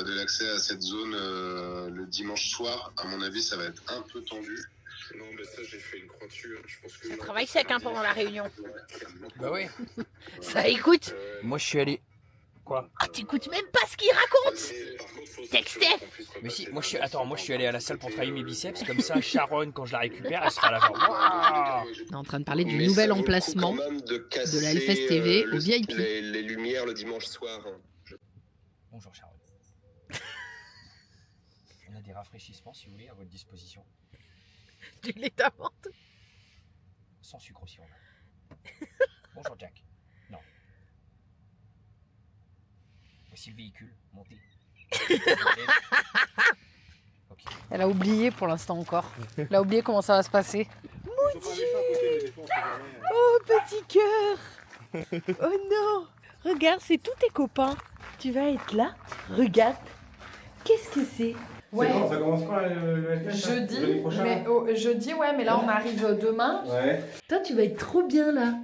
de l'accès à cette zone le dimanche soir. À mon avis, ça va être un peu tendu. Non, mais ça, j'ai fait une croix dessus. Je pense que ça travaille sec pendant la réunion. Bah oui. Ça écoute. Moi je suis allé. Quoi? Ah, t'écoutes même pas ce qu'il raconte. Textef. Mais si, moi je suis allé à la salle pour travailler mes biceps, comme ça Sharon, quand je la récupère, elle sera là genre waouh. On est en train de parler du nouvel emplacement de la Hellfest TV au VIP. Les lumières le dimanche soir. Bonjour Sharon. On a des rafraîchissements si vous voulez à votre disposition. Du lait d'amande. Sans sucre aussi on a. Bonjour Jack. Non. Voici le véhicule, montez. Okay. Elle a oublié pour l'instant encore. Elle a oublié comment ça va se passer. Maudit. Oh, petit cœur. Oh non. Regarde, c'est tous tes copains. Tu vas être là. Regarde. Qu'est-ce que c'est? Ouais. Bon, ça commence quand le FF? Jeudi, ouais, mais là on arrive demain. Ouais. Toi, tu vas être trop bien là.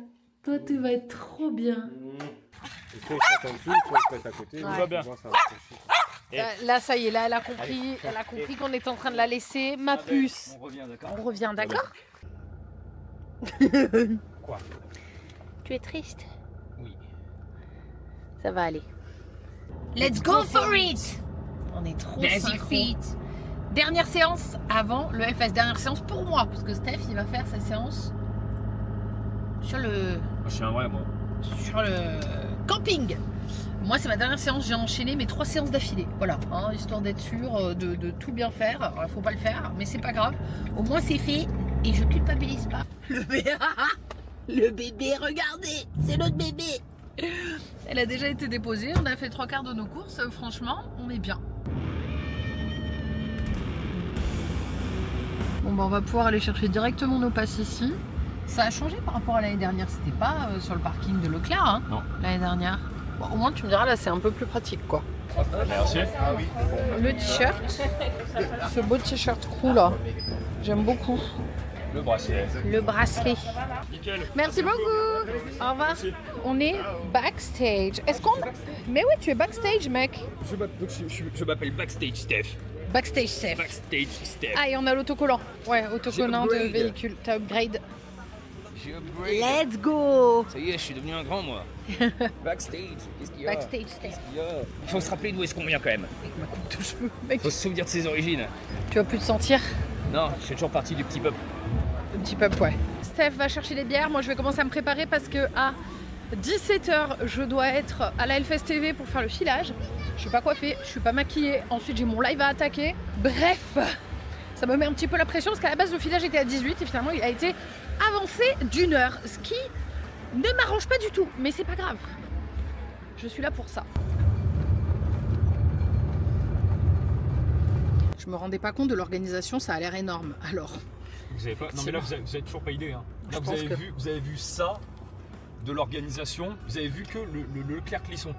Toi, tu vas être trop bien. Il faut se mettre en dessous, il faut se mettre à côté. Ouais. Va bien. Là, ça y est, là, elle a compris qu'on était en train de la laisser. Ma puce. On revient, d'accord? On revient, d'accord? Quoi? Tu es triste? Oui. Ça va aller. Let's go for it! On est trop synchro. Dernière séance avant le Hellfest. Dernière séance pour moi, parce que Steph, il va faire sa séance sur le camping. Moi, c'est ma dernière séance. J'ai enchaîné mes 3 séances d'affilée. Voilà, hein, histoire d'être sûr de tout bien faire. Alors, il faut pas le faire, mais c'est pas grave. Au moins, c'est fait et je culpabilise pas. Le bébé, regardez, c'est notre bébé. Elle a déjà été déposée. On a fait 3/4 de nos courses. Franchement, on est bien. Bon, bah, on va pouvoir aller chercher directement nos passes ici. Ça a changé par rapport à l'année dernière. C'était pas sur le parking de Leclerc, hein, Non. l'année dernière. Bon, au moins, tu me diras, là, c'est un peu plus pratique, quoi. Merci. Le t-shirt, ce beau t-shirt crew là, j'aime beaucoup. Le bracelet. Le bracelet. Nickel. Merci beaucoup. Au revoir. Merci. On est backstage. Est-ce qu'on... Mais oui, tu es backstage, mec. Je m'appelle Backstage Steph. Backstage safe. Backstage Steph. Ah, et on a l'autocollant. Ouais, autocollant de upgrade. véhicule. T'as upgrade. J'ai upgrade. Let's go. Ça y est, je suis devenu un grand moi. Backstage. Qu'est-ce qu'il y a? Backstage safe. Il faut se rappeler d'où est-ce qu'on vient quand même. Avec ma coupe de cheveux, mec. Faut se souvenir de ses origines. Tu vas plus te sentir. Non, je fais toujours partie du petit peuple. Un petit peu, ouais. Steph va chercher les bières. Moi, je vais commencer à me préparer parce que à 17h, je dois être à la Hellfest TV pour faire le filage. Je suis pas coiffée, je suis pas maquillée. Ensuite, j'ai mon live à attaquer. Bref, ça me met un petit peu la pression parce qu'à la base, le filage était à 18 et finalement, il a été avancé d'1 heure. Ce qui ne m'arrange pas du tout, mais c'est pas grave. Je suis là pour ça. Je me rendais pas compte de l'organisation, ça a l'air énorme. Alors, Vous avez pas. Non mais là vous avez toujours pas idée. Hein. Là Je vous pense avez, que- vous avez vu ça de l'organisation. Vous avez vu que le Leclerc Clisson.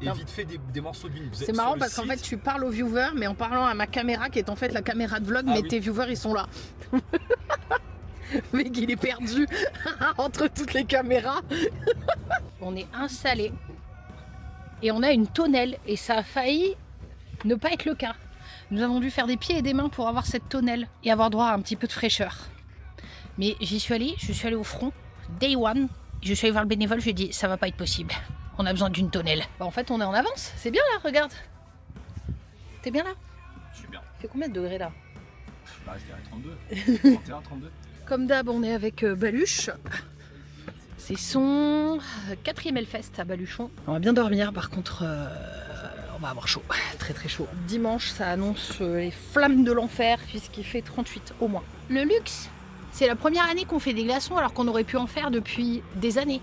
Et Non. vite fait des morceaux de ligne. c'est marrant parce qu'en fait, tu parles aux viewers, mais en parlant à ma caméra qui est en fait la caméra de vlog, Ah mais oui. tes viewers ils sont là. Le mec il est perdu entre toutes les caméras. On est installé et on a une tonnelle et ça a failli ne pas être le cas. Nous avons dû faire des pieds et des mains pour avoir cette tonnelle et avoir droit à un petit peu de fraîcheur. Mais j'y suis allée, je suis allée au front, day one. Je suis allée voir le bénévole, je lui ai dit ça va pas être possible. On a besoin d'une tonnelle. Bah, en fait on est en avance, c'est bien là, regarde. T'es bien là? Je suis bien. Il fait combien de degrés là? Bah, je dirais 32. 31, 32. Comme d'hab, on est avec Baluche. C'est son 4e Hellfest à Baluchon. On va bien dormir, par contre, on va avoir chaud, très très chaud. Dimanche, ça annonce les flammes de l'enfer, puisqu'il fait 38 au moins. Le luxe, c'est la première année qu'on fait des glaçons, alors qu'on aurait pu en faire depuis des années.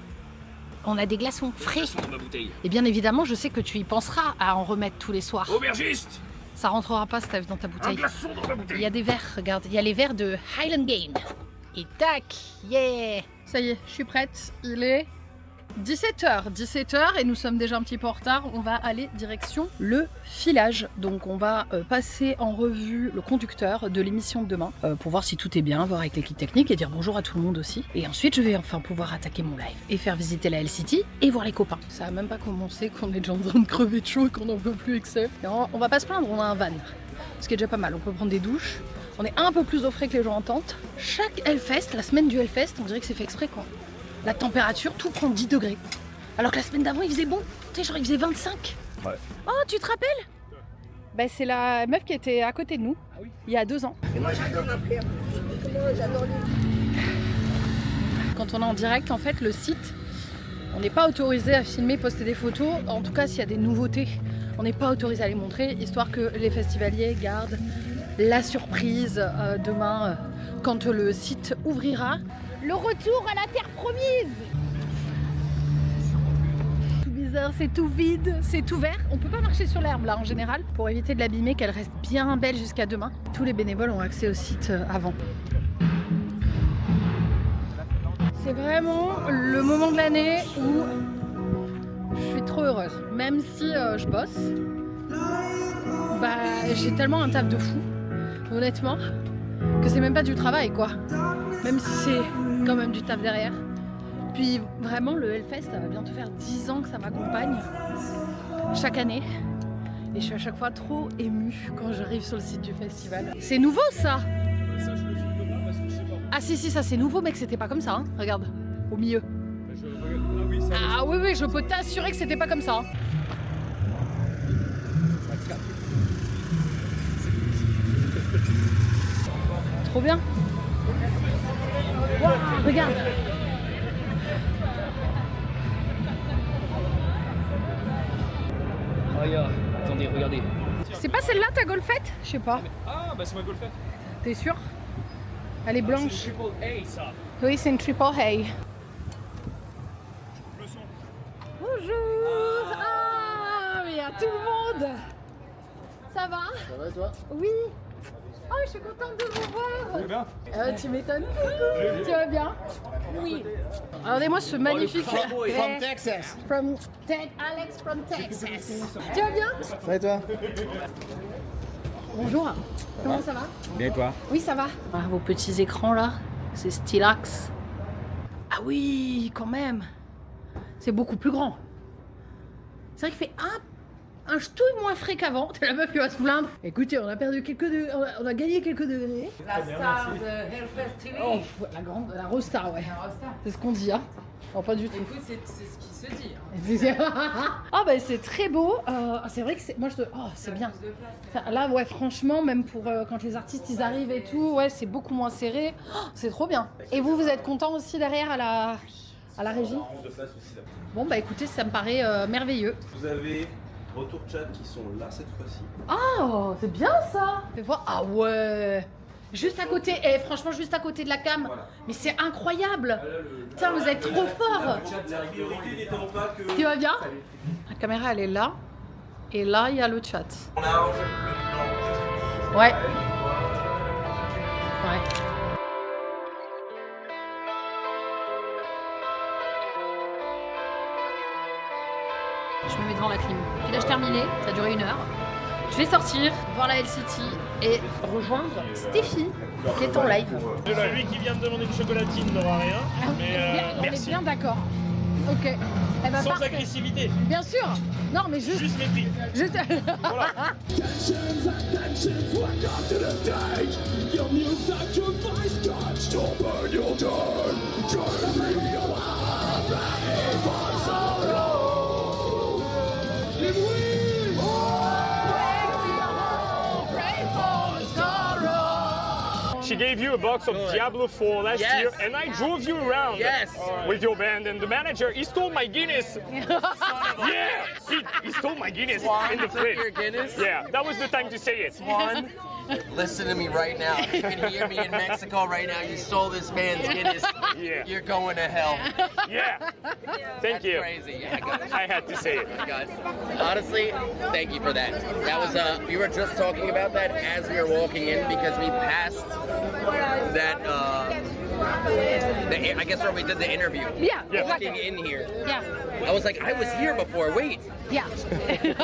On a des glaçons frais. Glaçons dans ma bouteille. Et bien évidemment, je sais que tu y penseras à en remettre tous les soirs. Aubergiste. Ça rentrera pas, Steph, dans ta Un bouteille. glaçon dans ma Il bouteille. y a des verres, regarde, il y a les verres de Highland Game. Et tac, yeah. Ça y est, je suis prête. Il est 17h et nous sommes déjà un petit peu en retard. On va aller direction le filage. Donc on va passer en revue le conducteur de l'émission de demain pour voir si tout est bien, voir avec l'équipe technique et dire bonjour à tout le monde aussi. Et ensuite je vais enfin pouvoir attaquer mon live et faire visiter la LCT et voir les copains. Ça a même pas commencé qu'on est déjà en train de crever de chaud et qu'on n'en peut plus excès. On va pas se plaindre, on a un van. Ce qui est déjà pas mal, on peut prendre des douches. On est un peu plus au frais que les gens en tente. Chaque Hellfest, la semaine du Hellfest, on dirait que c'est fait exprès quoi. La température, tout prend 10 degrés. Alors que la semaine d'avant, il faisait bon. Tu sais, genre il faisait 25. Ouais. Oh, tu te rappelles? Bah, c'est la meuf qui était à côté de nous, il y a 2 ans. Et moi, j'adore Quand on est en direct, en fait, le site, on n'est pas autorisé à filmer, poster des photos. En tout cas, s'il y a des nouveautés, on n'est pas autorisé à les montrer, histoire que les festivaliers gardent la surprise demain, quand le site ouvrira. Le retour à la terre promise. Tout bizarre, c'est tout vide, c'est tout vert. On peut pas marcher sur l'herbe là en général pour éviter de l'abîmer, qu'elle reste bien belle jusqu'à demain. Tous les bénévoles ont accès au site avant. C'est vraiment le moment de l'année où je suis trop heureuse. Même si je bosse, bah, j'ai tellement un taf de fou, honnêtement, que c'est même pas du travail quoi. Même si c'est quand même du taf derrière. Puis vraiment le Hellfest, ça va bientôt faire 10 ans que ça m'accompagne chaque année. Et je suis à chaque fois trop émue quand j'arrive sur le site du festival. C'est nouveau ça? Ça, je le filme pas parce que je sais pas. Ah si, ça c'est nouveau mec, c'était pas comme ça, hein. Regarde, au milieu. Ah oui, ça. Ah oui, je peux t'assurer que c'était pas comme ça. Hein. Trop bien. Wow, regarde. Regarde, attendez, regardez. C'est pas celle-là ta golfette? Je sais pas. Ah, bah c'est ma golfette. T'es sûr? Elle est blanche. C'est une triple A ça. Oui, c'est une triple A. Le son. Bonjour. Ah, mais à tout le monde. Ça va? Ça va et toi? Oui. Oh, je suis contente de vous voir. C'est bien. Tu m'étonnes. Tu vas bien? Oui. Regardez-moi ce magnifique. From Texas. Alex from Texas. Tu vas bien? Ça va et toi? Bonjour. Comment ça va? Bien et toi? Oui, ça va. Ah, vos petits écrans là, c'est Stylax. Ah oui, quand même. C'est beaucoup plus grand. C'est vrai qu'il fait un ch'touille moins frais qu'avant. La meuf qui va se plaindre. Écoutez, on a perdu quelques degrés, on a gagné quelques degrés. La star de Hellfest TV. Oh, la Rostar, ouais. La Rostar. C'est ce qu'on dit, hein. Non, pas du tout. Écoute, c'est ce qui se dit. Hein. Ah bah c'est très beau. C'est vrai que c'est bien. Là, ouais, franchement, même pour quand les artistes ils arrivent et tout, ouais, c'est beaucoup moins serré. Oh, c'est trop bien. Et vous êtes content aussi derrière à la régie? Bon bah écoutez, ça me paraît merveilleux. Vous avez retour chat qui sont là cette fois-ci. Oh, c'est bien ça. Fais voir. Ah ouais. Juste à côté, franchement juste à côté de la cam. Voilà. Mais c'est incroyable. Putain, vous êtes trop fort. La priorité n'étant pas que... Tu vas bien? La caméra elle est là. Et là il y a le chat. Ouais. Ouais. Je me mets devant la clim. Village terminé, ça a duré 1 heure. Je vais sortir, voir la LCT et rejoindre Stéphie qui est en live. Celui qui vient de demander une chocolatine n'aura rien, mais On est merci. bien d'accord. Ok. Eh ben, Sans parfait. agressivité, Bien sûr. Non mais juste. juste mépris. Juste... Voilà. She gave you a box of Diablo 4 last year, and I drove you around with your band. And the manager, he stole my Guinness. Yeah, he stole my Guinness in the fridge. Your Guinness? Yeah, that was the time to say it. Swan, listen to me right now. You can hear me in Mexico right now. You stole this man's Guinness. Yeah. You're going to hell. Yeah. Thank That's you. crazy. Yeah, I had to say it. God. Honestly, thank you for that. That was we were just talking about that as we were walking in because we passed that I guess where we did the interview. Yeah, Walking exactly. in here. Yeah, I was like, I was here before. Wait, yeah.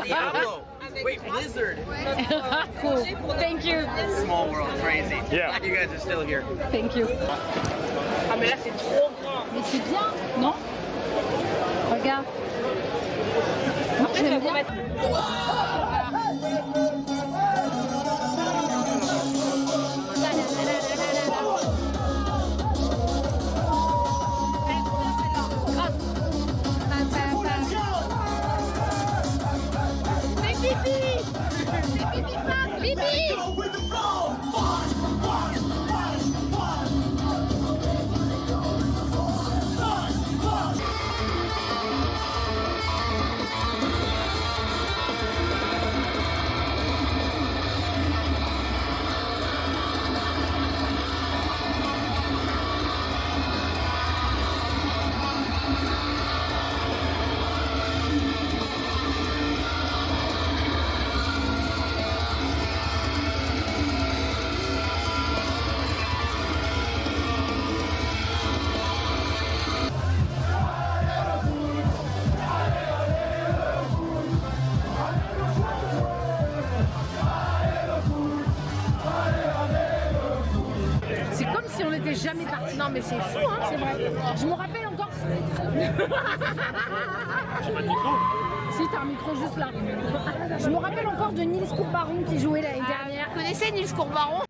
Diablo. Wait, Blizzard. Cool. Thank you. Small world, crazy. Yeah. Glad you guys are still here. Thank you. Ah mais là c'est trop grand. Mais c'est bien, non? Regarde. Non, j'aime bien. C'est pipi! C'est pipi! Pipi! C'est comme si on n'était jamais parti. Non mais c'est fou, hein, c'est vrai. Je me rappelle encore. J'ai pas de micro. Si, t'as un micro juste là. Je me rappelle encore de Nils Courbaron qui jouait l'année dernière. Vous connaissez Nils Courbaron?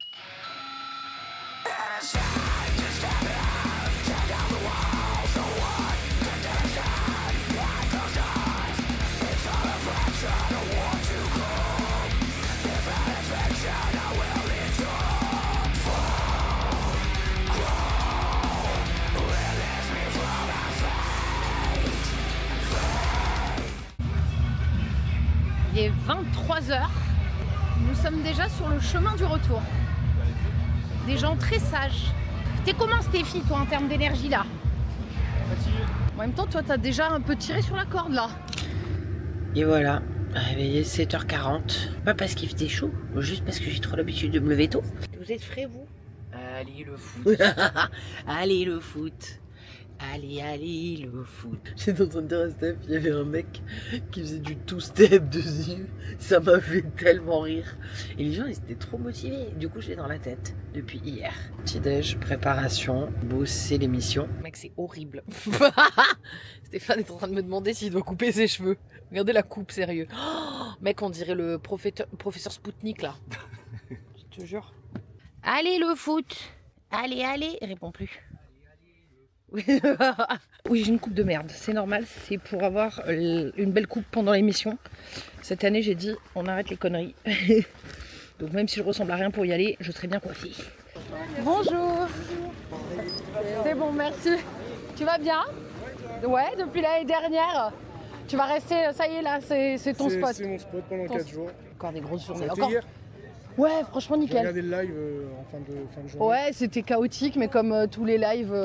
Il est 23h. Nous sommes déjà sur le chemin du retour. Des gens très sages. T'es comment Stéphie, toi, en termes d'énergie là? En même temps, toi, t'as déjà un peu tiré sur la corde là. Et voilà, réveillé 7h40. Pas parce qu'il faisait chaud, juste parce que j'ai trop l'habitude de me lever tôt. Vous êtes frais, vous? Allez, le foot. Allez, le foot. Allez, le foot. J'étais en train de dire à Steph, il y avait un mec qui faisait du two-step dessus. Ça m'a fait tellement rire. Et les gens, ils étaient trop motivés. Du coup, je l'ai dans la tête depuis hier. Petit-déj, préparation, bosser l'émission. Mec, c'est horrible. Stéphane est en train de me demander s'il doit couper ses cheveux. Regardez la coupe, sérieux. Oh, mec, on dirait le professeur Spoutnik, là. Je te jure. Allez, le foot. Allez, il répond plus. Oui, j'ai une coupe de merde, c'est normal, c'est pour avoir une belle coupe pendant l'émission. Cette année, j'ai dit, on arrête les conneries. Donc même si je ressemble à rien pour y aller, je serai bien coiffée. Bonjour. C'est bon, merci. Tu vas bien? Ouais, depuis l'année dernière. Tu vas rester, ça y est là, c'est ton spot. C'est mon spot pendant 4 jours. Encore des grosses journées. C'était Encore... hier. Ouais, franchement nickel. J'ai regardé le live en fin de journée. Ouais, c'était chaotique, mais comme tous les lives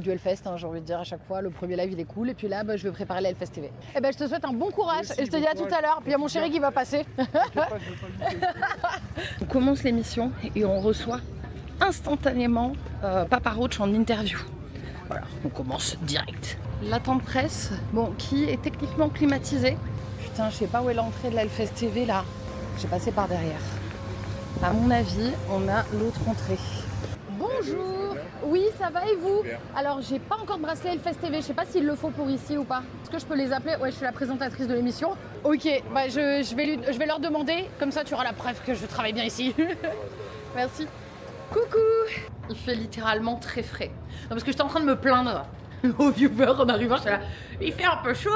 du Hellfest, hein, j'ai envie de dire à chaque fois, le premier live il est cool, et puis là, je vais préparer le Hellfest TV. Et je te souhaite un bon courage, et je te dis à tout à l'heure, puis il y a mon chéri qui va passer. On commence l'émission et on reçoit instantanément Papa Roach en interview. Voilà, on commence direct. L'attente presse, bon, qui est techniquement climatisée. Putain, je sais pas où est l'entrée de la Hellfest TV là. J'ai passé par derrière. À mon avis, on a l'autre entrée. Bonjour. Oui, ça va et vous? Alors, j'ai pas encore de bracelet Hellfest TV. Je sais pas s'il le faut pour ici ou pas. Est-ce que je peux les appeler? Ouais, je suis la présentatrice de l'émission. Ok, je vais leur demander. Comme ça, tu auras la preuve que je travaille bien ici. Merci. Coucou. Il fait littéralement très frais. Non, parce que j'étais en train de me plaindre aux viewers en arrivant. J'étais là, il fait un peu chaud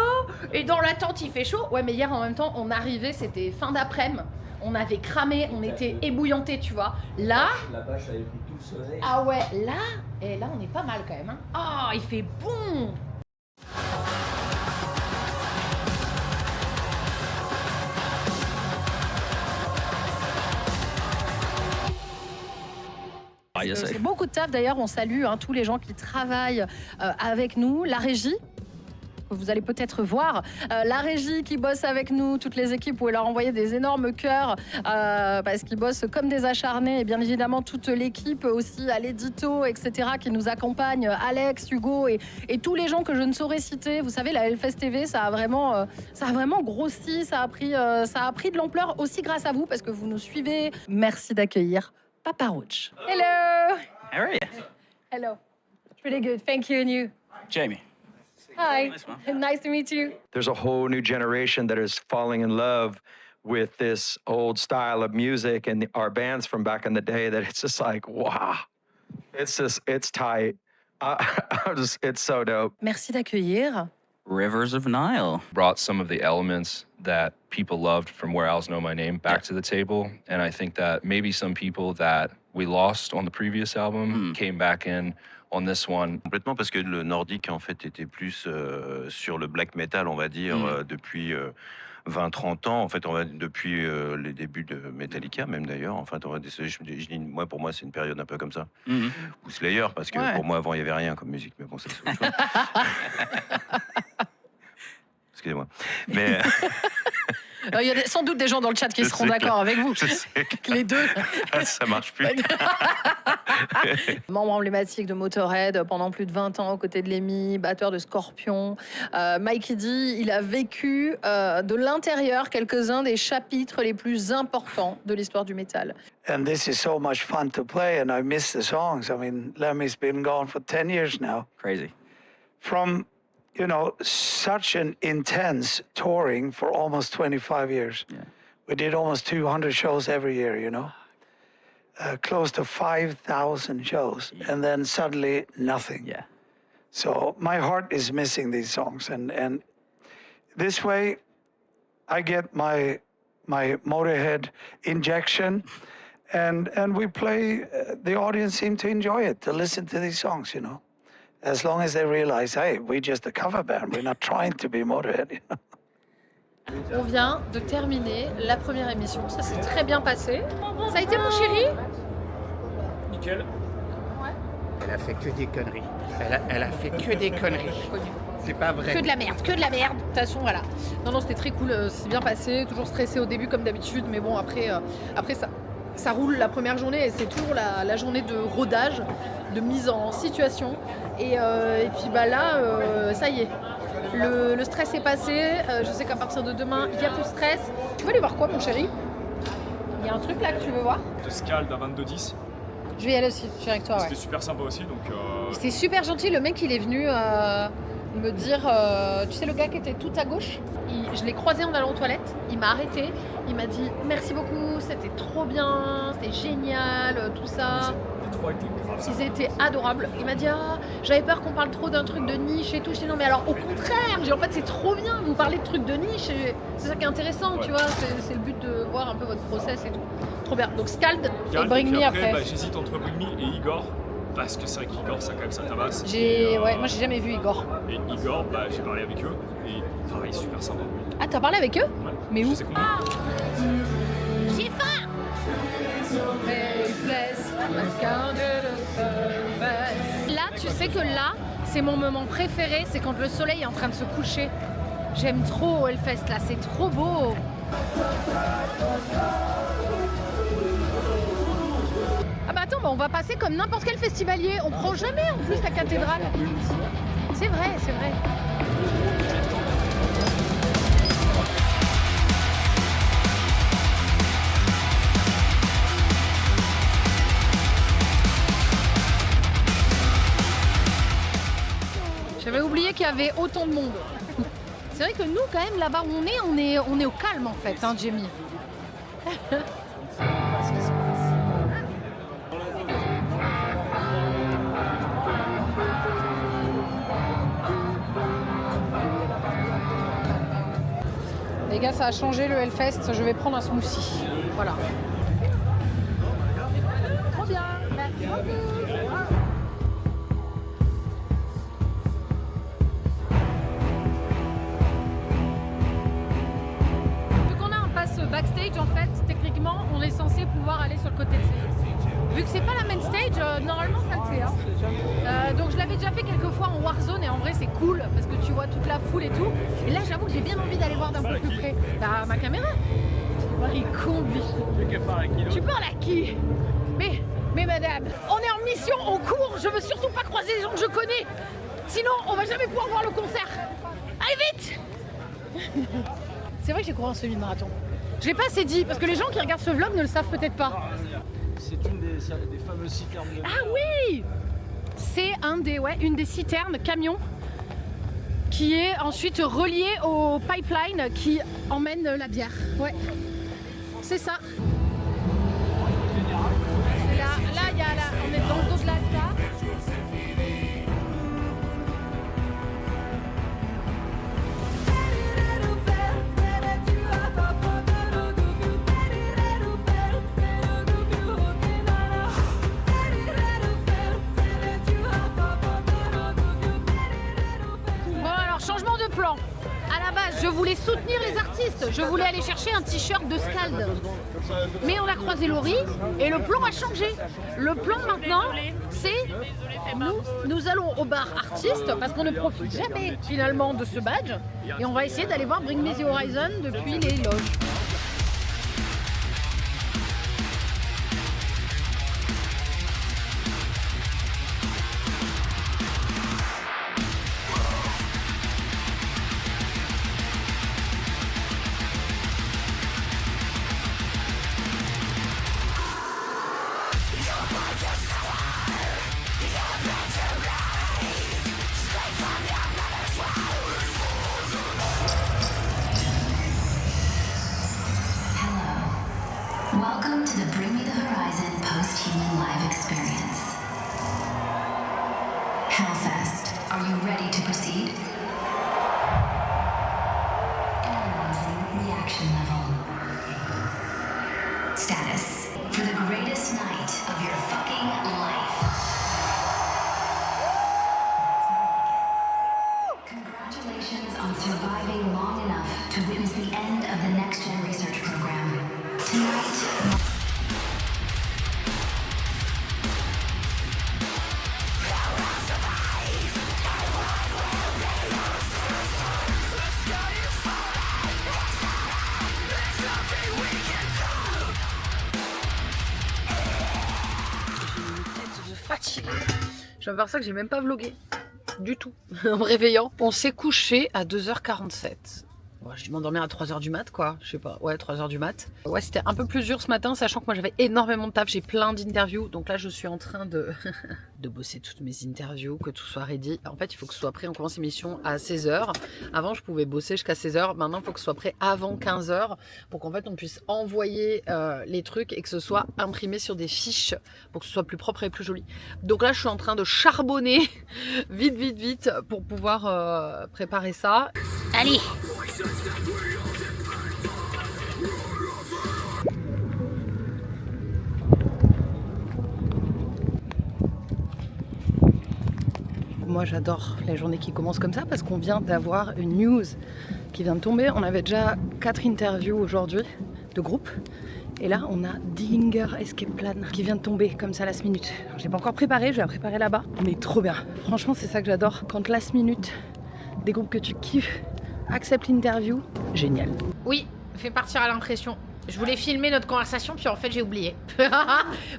et dans la tente il fait chaud. Ouais, mais hier en même temps, on arrivait, c'était fin d'après-midi. On avait cramé, on était ébouillantés, tu vois. Là... La bâche avait pris tout le soleil. Ah ouais, là on est pas mal quand même. Hein. Oh, il fait bon. C'est beaucoup de taf d'ailleurs, on salue tous les gens qui travaillent avec nous, la régie. que vous allez peut-être voir. La régie qui bosse avec nous, toutes les équipes, vous pouvez leur envoyer des énormes cœurs parce qu'ils bossent comme des acharnés. Et bien évidemment, toute l'équipe aussi à l'édito, etc., qui nous accompagne, Alex, Hugo et tous les gens que je ne saurais citer. Vous savez, la Hellfest TV, ça a vraiment grossi, ça a pris de l'ampleur aussi grâce à vous parce que vous nous suivez. Merci d'accueillir Papa Roach. Hello. How are you? Hello. Pretty good. Thank you. And you? Jamie. Hi. Nice to meet you. There's a whole new generation that is falling in love with this old style of music and our bands from back in the day that it's just like, wow. It's tight. It's so dope. Merci d'accueillir. Rivers of Nile. Brought some of the elements that people loved from Where Owls Know My Name back to the table. And I think that maybe some people that we lost on the previous album came back in on this one. Complètement, parce que le nordique, en fait, était plus sur le black metal, on va dire, depuis 20-30 ans. En fait, depuis les débuts de Metallica, même d'ailleurs. Enfin, moi, pour moi, c'est une période un peu comme ça. Ou Slayer, parce que pour moi, avant, il n'y avait rien comme musique. Mais bon, ça, c'est autre chose. Excusez-moi. Mais... Il y a sans doute des gens dans le chat qui seront d'accord avec vous. Les deux. Ça marche plus. Membre emblématique de Motorhead pendant plus de 20 ans aux côtés de Lemmy, batteur de Scorpion. Mikey D, il a vécu de l'intérieur quelques-uns des chapitres les plus importants de l'histoire du métal. And this is so much fun to play, and I miss the songs. I mean, Lemmy's been gone for 10 years now. Crazy. From, you know, such an intense touring for almost 25 years. Yeah. We did almost 200 shows every year, you know. Close to 5,000 shows, and then suddenly nothing. Yeah. So my heart is missing these songs, and this way, I get my Motorhead injection, and we play. The audience seem to enjoy it, to listen to these songs, you know, as long as they realize, hey, we're just a cover band. We're not trying to be Motorhead, you know. On vient de terminer la première émission. Ça s'est très bien passé. Ça a été, mon chéri? Nickel. Elle a fait que des conneries. Elle a fait que des conneries. C'est pas vrai. Que de la merde, que de la merde. De toute façon, voilà. Non, c'était très cool. C'est bien passé. Toujours stressé au début, comme d'habitude. Mais bon, après ça roule la première journée. Et c'est toujours la journée de rodage, de mise en situation. Et puis là, ça y est. Le stress est passé, je sais qu'à partir de demain, il n'y a plus de stress. Tu veux aller voir quoi, mon chéri? Il y a un truc là que tu veux voir? De Scald à 22-10. Je vais y aller aussi, je suis avec toi. C'était super sympa aussi. C'était super gentil, le mec il est venu me dire, tu sais le gars qui était tout à gauche, je l'ai croisé en allant aux toilettes, il m'a arrêté, il m'a dit merci beaucoup, c'était trop bien, c'était génial, tout ça. Ils étaient adorables. Il m'a dit j'avais peur qu'on parle trop d'un truc de niche et tout. Je dis non mais alors au contraire, en fait c'est trop bien, vous parlez de trucs de niche, c'est ça qui est intéressant, tu vois, c'est le but de voir un peu votre process et tout. Trop bien. Donc Scald et Bring Me après. J'hésite entre Bring Me et Igor. Parce que c'est vrai qu'Igor, ça quand même ça tabasse. Moi j'ai jamais vu Igor. Et Igor, j'ai parlé avec eux et pareil, super sympa. Ah, t'as parlé avec eux? Ouais. Mais où? J'ai faim. Là, tu sais que là, c'est mon moment préféré, c'est quand le soleil est en train de se coucher. J'aime trop Hellfest là, c'est trop beau. Ah bah attends, on va passer comme n'importe quel festivalier. On prend jamais en plus la cathédrale. C'est vrai, c'est vrai. J'avais oublié qu'il y avait autant de monde. C'est vrai que nous, quand même, là-bas où on est au calme, en fait, hein, Jamie. Les gars, ça a changé le Hellfest. Je vais prendre un smoothie. Voilà. Trop bien. Merci beaucoup. Backstage, en fait, techniquement, on est censé pouvoir aller sur le côté de scène. Vu que c'est pas la main stage, normalement ça le fait. Hein. Donc je l'avais déjà fait quelques fois en Warzone et en vrai c'est cool parce que tu vois toute la foule et tout. Et là j'avoue que j'ai bien envie d'aller voir d'un peu plus près. Bah ma caméra. Il est con lui. Tu parles à qui? Mais madame, on est en mission, on court, je veux surtout pas croiser les gens que je connais. Sinon on va jamais pouvoir voir le concert. Allez vite. C'est vrai que j'ai couru un semi-marathon. Je l'ai pas assez dit parce que les gens qui regardent ce vlog ne le savent peut-être pas. C'est une des fameuses citernes de... Ah oui. C'est une des citernes camions qui est ensuite reliée au pipeline qui emmène la bière. Ouais, c'est ça. Là, on est dans le dos de l'Alta. Changement de plan. À la base, je voulais soutenir les artistes. Je voulais aller chercher un t-shirt de Scald. Mais on a croisé Laurie et le plan a changé. Le plan maintenant, c'est nous allons au bar artiste parce qu'on ne profite jamais finalement de ce badge. Et on va essayer d'aller voir Bring Me The Horizon depuis les loges. Welcome to the Bring Me The Horizon post-human live experience. Hellfest, are you ready to proceed? Analyzing reaction level. Status, for the greatest night of your fucking life. Congratulations on surviving long enough to witness the end of the Next Gen research program. Tonight, Je vais faire ça que j'ai même pas vlogué du tout en me réveillant. On s'est couché à 2h47. Ouais, je vais m'endormir à 3h du mat quoi, je sais pas, ouais 3h du mat. Ouais c'était un peu plus dur ce matin sachant que moi j'avais énormément de taf, j'ai plein d'interviews. Donc là je suis en train de bosser toutes mes interviews, que tout soit ready. En fait il faut que ce soit prêt, on commence l'émission à 16h. Avant je pouvais bosser jusqu'à 16h, maintenant il faut que ce soit prêt avant 15h pour qu'en fait on puisse envoyer les trucs et que ce soit imprimé sur des fiches pour que ce soit plus propre et plus joli. Donc là je suis en train de charbonner vite pour pouvoir préparer ça. Allez. Moi j'adore les journées qui commencent comme ça parce qu'on vient d'avoir une news qui vient de tomber. On avait déjà 4 interviews aujourd'hui de groupe. Et là on a Dillinger Escape Plan qui vient de tomber comme ça last minute. J'ai pas encore préparé, je vais la préparer là-bas. Mais trop bien. Franchement c'est ça que j'adore. Quand last minute, des groupes que tu kiffes acceptent l'interview, génial. Oui, fais partir à l'impression. Je voulais filmer notre conversation puis en fait j'ai oublié.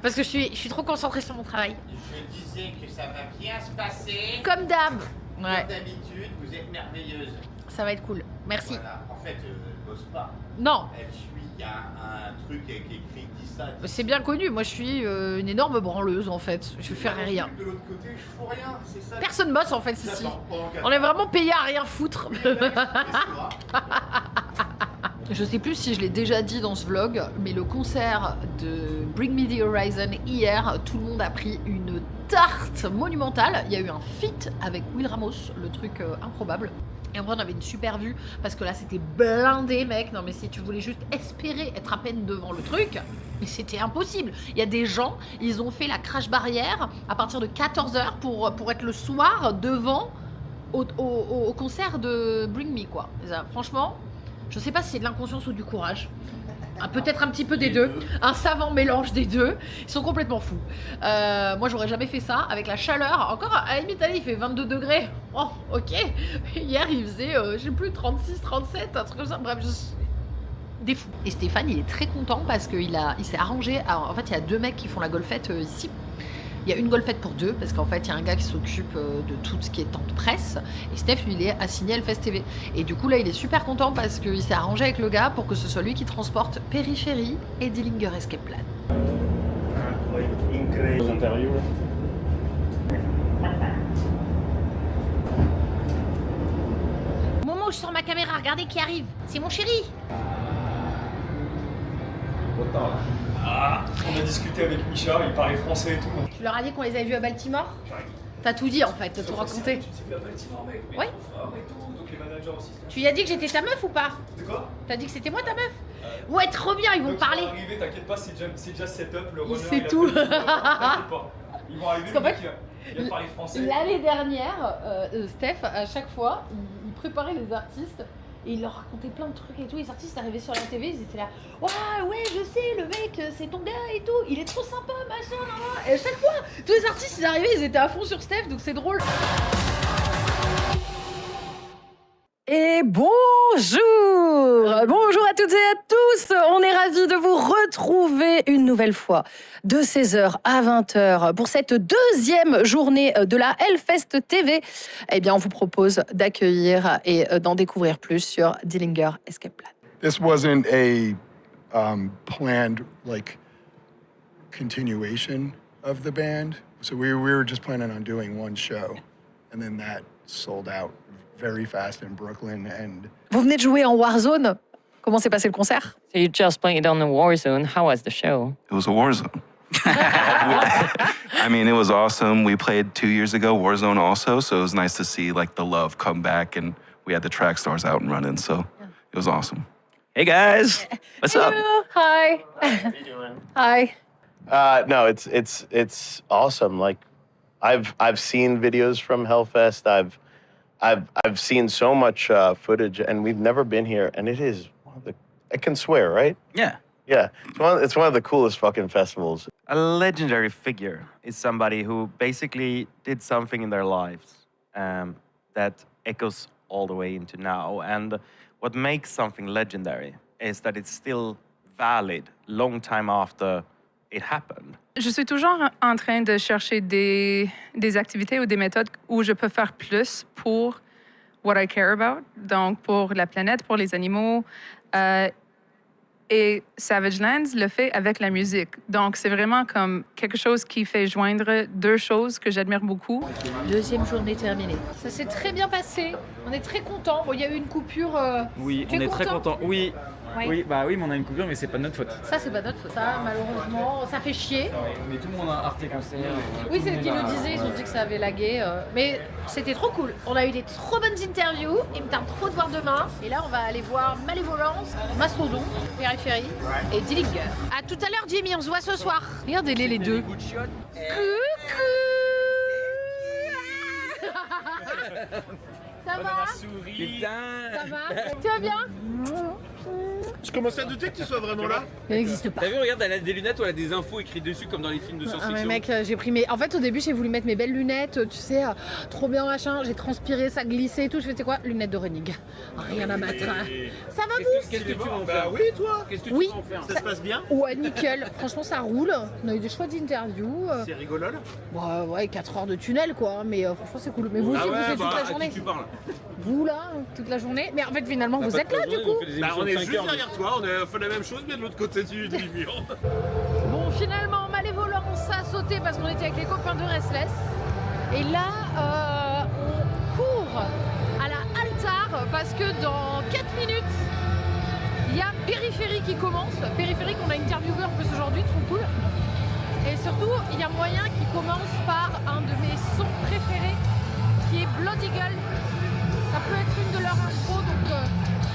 Parce que je suis trop concentrée sur mon travail. Je disais que ça va bien se passer. Comme d'hab. Comme d'habitude, vous êtes merveilleuse. Ça va être cool. Merci. Voilà. En fait, bosse pas. Non. Elle suit, il y a un truc avec écrit, dit ça. C'est bien connu, moi je suis une énorme branleuse en fait. Je fais rien. De l'autre côté, je fous rien, c'est ça. Personne bosse en fait ici. On est vraiment payé à rien foutre. Je sais plus si je l'ai déjà dit dans ce vlog, mais le concert de Bring Me The Horizon hier, tout le monde a pris une tarte monumentale. Il y a eu un feat avec Will Ramos, le truc improbable. Et après on avait une super vue parce que là c'était blindé mec. Non mais si tu voulais juste espérer être à peine devant le truc, mais c'était impossible. Il y a des gens, ils ont fait la crash barrière à partir de 14h pour être le soir devant au concert de Bring Me quoi. Ça, franchement, je sais pas si c'est de l'inconscience ou du courage. Peut-être un petit peu des deux. Un savant mélange des deux. Ils sont complètement fous. Moi, j'aurais jamais fait ça avec la chaleur. Encore, à la limite, allez, il fait 22 degrés. Oh, ok. Hier, il faisait, je sais plus, 36, 37, un truc comme ça. Bref, des fous. Et Stéphane, il est très content parce qu'il s'est arrangé. Alors, en fait, il y a 2 mecs qui font la golfette ici. Il y a une golfette pour 2 parce qu'en fait il y a un gars qui s'occupe de tout ce qui est temps de presse et Steph lui il est assigné à Hellfest TV et du coup là il est super content parce qu'il s'est arrangé avec le gars pour que ce soit lui qui transporte Périphérie et Dillinger Escape Plan. Au moment où je sors ma caméra, regardez qui arrive. C'est mon chéri. Ah, on a discuté avec Micha, il parlait français et tout. Tu leur as dit qu'on les avait vus à Baltimore? T'as tout dit en fait, t'as tout raconté. Tu sais, à Baltimore, mec. Ouais. Donc les managers aussi. Tu lui as dit que j'étais ta meuf ou pas? De quoi? T'as dit que c'était moi ta meuf? Ouais, trop bien, ils vont parler. Ils vont arriver, t'inquiète pas, c'est déjà setup, le runner. Il sait tout. T'inquiète pas. Ils vont arriver, parce qu'en fait, il va parler français. L'année dernière, Steph, à chaque fois, il préparait les artistes et il leur racontait plein de trucs et tout. Les artistes arrivaient sur la TV, ils étaient là, ouais, je sais, le mec, c'est ton gars et tout, il est trop sympa, machin, nan, nan. Et à chaque fois, tous les artistes, ils arrivaient, ils étaient à fond sur Steph, donc c'est drôle. Et bonjour! Bonjour à toutes et à tous! On est ravis de vous retrouver une nouvelle fois de 16h à 20h pour cette deuxième journée de la Hellfest TV. Eh bien, on vous propose d'accueillir et d'en découvrir plus sur Dillinger Escape Plan. This wasn't a planned continuation of the band. So we were just planning on doing one show, and then that sold out very fast in Brooklyn. And Vous venez de jouer en Warzone. Comment s'est passé le concert? So you just played on the Warzone. How was the show? It was a war zone. I mean, it was awesome. We played 2 years ago, Warzone also, so it was nice to see the love come back, and we had the track stars out and running, so it was awesome. Hey guys, what's up? Hi. How you doing? Hi. No, it's awesome. I've seen videos from Hellfest. I've seen so much footage, and we've never been here, and it is I can swear, right? Yeah. Yeah, it's one of the coolest fucking festivals. A legendary figure is somebody who basically did something in their lives that echoes all the way into now. And what makes something legendary is that it's still valid long time after it happened. Je suis toujours en train de chercher des activités ou des méthodes où je peux faire plus pour what I care about, donc pour la planète, pour les animaux. Et Savage Lands le fait avec la musique. Donc, c'est vraiment comme quelque chose qui fait joindre deux choses que j'admire beaucoup. Deuxième journée terminée. Ça s'est très bien passé. On est très contents. Bon, il y a eu une coupure. Oui, tu on es est très contents. Oui. Ouais. Oui, bah oui, mais on a une coupure, mais c'est pas de notre faute. Ça, c'est pas notre faute. Ça, malheureusement, ça fait chier. Mais tout le monde a arrêté concert. Oui, c'est ce qu'ils nous disaient. Ils ont dit que ça avait lagué. Mais c'était trop cool. On a eu des trop bonnes interviews. Il me tarde trop de voir demain. Et là, on va aller voir Malévolence, Mastodon, Périphérie et Dillinger. À tout à l'heure, Jimmy. On se voit ce soir. Regardez-les, les deux. Coucou. Ça va? Ça va? Tu vas bien? Je commençais à douter que tu sois vraiment là. Elle n'existe pas. T'as vu, regarde, elle a des lunettes où elle a des infos écrites dessus comme dans les films de science-fiction. Ah mais mec, j'ai pris mes... En fait, au début, j'ai voulu mettre mes belles lunettes, tu sais, trop bien machin. J'ai transpiré, ça glissait et tout. Je fais, tu sais quoi? Lunettes de running. Rien à battre. Ça va vous? Qu'est-ce que tu vas en faire? Bah oui, toi. Qu'est-ce que tu vas en faire? Ça se passe bien? Ouais, nickel. Franchement, ça roule. On a eu des chouettes interviews. C'est rigolo là? Bah ouais, 4 heures de tunnel quoi. Mais franchement, c'est cool. Mais vous aussi, vous êtes toute la journée. À qui tu parles? Vous là, toute la journée. Mais en fait, finalement, vous êtes là du coup. Bah on est juste derrière toi. On a fait la même chose, mais de l'autre côté du mur. Bon, finalement, Malévolence a sauté parce qu'on était avec les copains de Restless. Et là, on court à la Altar parce que dans 4 minutes, il y a Périphérie qui commence. Périphérie qu'on a interviewé en plus aujourd'hui, trop cool. Et surtout, il y a moyen qu'il commence par un de mes sons préférés qui est Blood Eagle. Ça peut être une de leurs intros, donc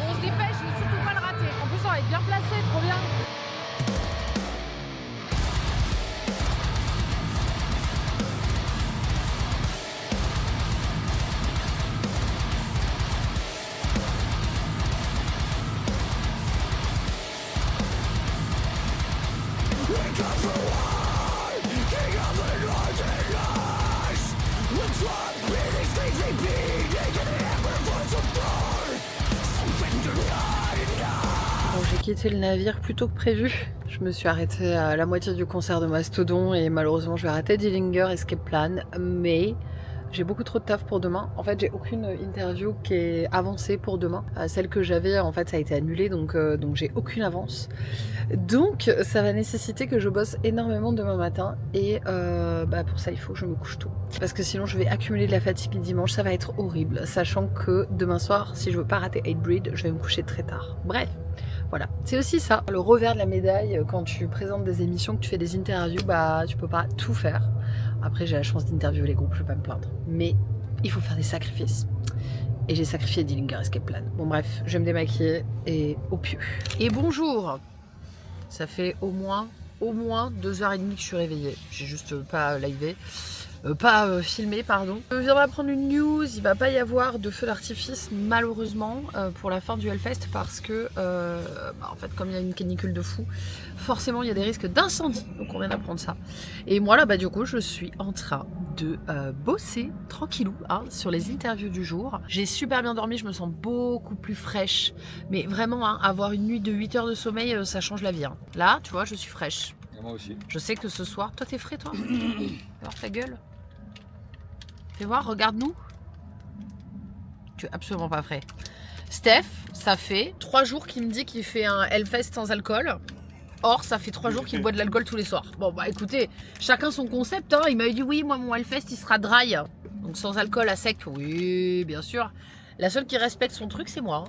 on se dépêche, ne surtout pas le rater. En plus, on va être bien placé, trop bien. Bon, j'ai quitté le navire plus tôt que prévu. Je me suis arrêtée à la moitié du concert de Mastodon et malheureusement je vais arrêter Dillinger Escape Plan, mais j'ai beaucoup trop de taf pour demain. En fait, j'ai aucune interview qui est avancée pour demain. Celle que j'avais, en fait, ça a été annulé, donc j'ai aucune avance. Donc, ça va nécessiter que je bosse énormément demain matin et pour ça, il faut que je me couche tôt. Parce que sinon, je vais accumuler de la fatigue dimanche, ça va être horrible. Sachant que demain soir, si je veux pas rater Hatebreed, je vais me coucher très tard. Bref. Voilà, c'est aussi ça, le revers de la médaille quand tu présentes des émissions, que tu fais des interviews, tu peux pas tout faire. Après j'ai la chance d'interviewer les groupes, je vais pas me plaindre. Mais il faut faire des sacrifices. Et j'ai sacrifié Dillinger Escape Plan. Bon bref, je vais me démaquiller et au pieu. Et bonjour. Ça fait au moins 2h30 que je suis réveillée. J'ai juste pas livé. Filmé, pardon. Je viens d'apprendre une news, il va pas y avoir de feu d'artifice malheureusement pour la fin du Hellfest parce que en fait comme il y a une canicule de fou, forcément il y a des risques d'incendie, donc on vient d'apprendre ça. Et moi là du coup je suis en train de bosser tranquillou sur les interviews du jour. J'ai super bien dormi, je me sens beaucoup plus fraîche, mais vraiment avoir une nuit de 8 heures de sommeil ça change la vie. Là tu vois je suis fraîche. Moi aussi. Je sais que ce soir, toi t'es frais toi. Alors ta gueule. Fais voir, regarde-nous. Tu es absolument pas frais. Steph, ça fait 3 jours qu'il me dit qu'il fait un Hellfest sans alcool. Or, ça fait 3 jours qu'il boit de l'alcool tous les soirs. Bon bah écoutez, chacun son concept. Il m'avait dit oui, moi mon Hellfest il sera dry. Donc sans alcool à sec, oui bien sûr. La seule qui respecte son truc c'est moi.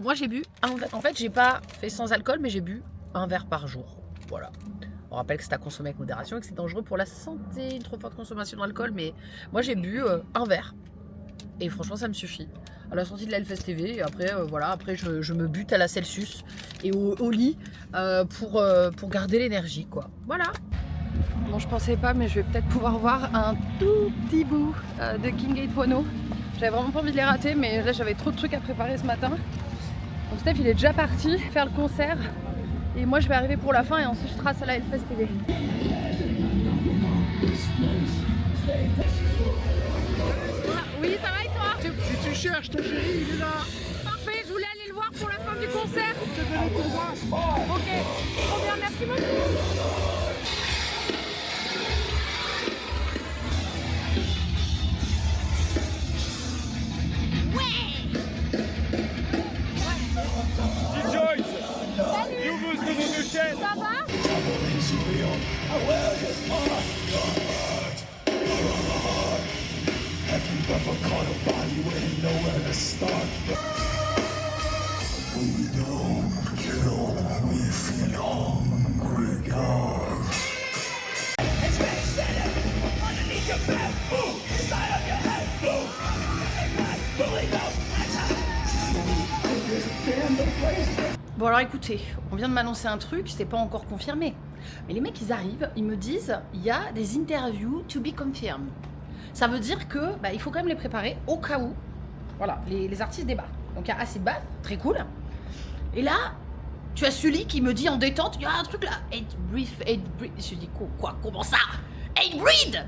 Moi j'ai bu, en fait j'ai pas fait sans alcool mais j'ai bu un verre par jour. Voilà. On rappelle que c'est à consommer avec modération et que c'est dangereux pour la santé, une trop forte consommation d'alcool, mais moi j'ai bu un verre. Et franchement ça me suffit. À la sortie de la Hellfest TV, et après après je me bute à la Celsius et au lit pour garder l'énergie quoi. Voilà. Bon je pensais pas mais je vais peut-être pouvoir voir un tout petit bout de King Gate Wano. J'avais vraiment pas envie de les rater mais là j'avais trop de trucs à préparer ce matin. Donc Steph il est déjà parti faire le concert. Et moi je vais arriver pour la fin et ensuite je trace à la Hellfest TV. Oui ça va et toi? Si tu cherches ton chéri, il est là. Parfait, je voulais aller le voir pour la fin du concert. Ok, trop bien, merci beaucoup. Ça va? Bon alors écoutez, on vient de m'annoncer un truc, c'est pas encore confirmé. Mais les mecs ils arrivent, ils me disent il y a des interviews to be confirmed. Ça veut dire que il faut quand même les préparer au cas où. Voilà, les artistes débarquent. Donc il y a Acid Bath, très cool. Et là, tu as Sully qui me dit en détente, il y a un truc là, Hatebreed. Je dis quoi? Comment ça? Hatebreed!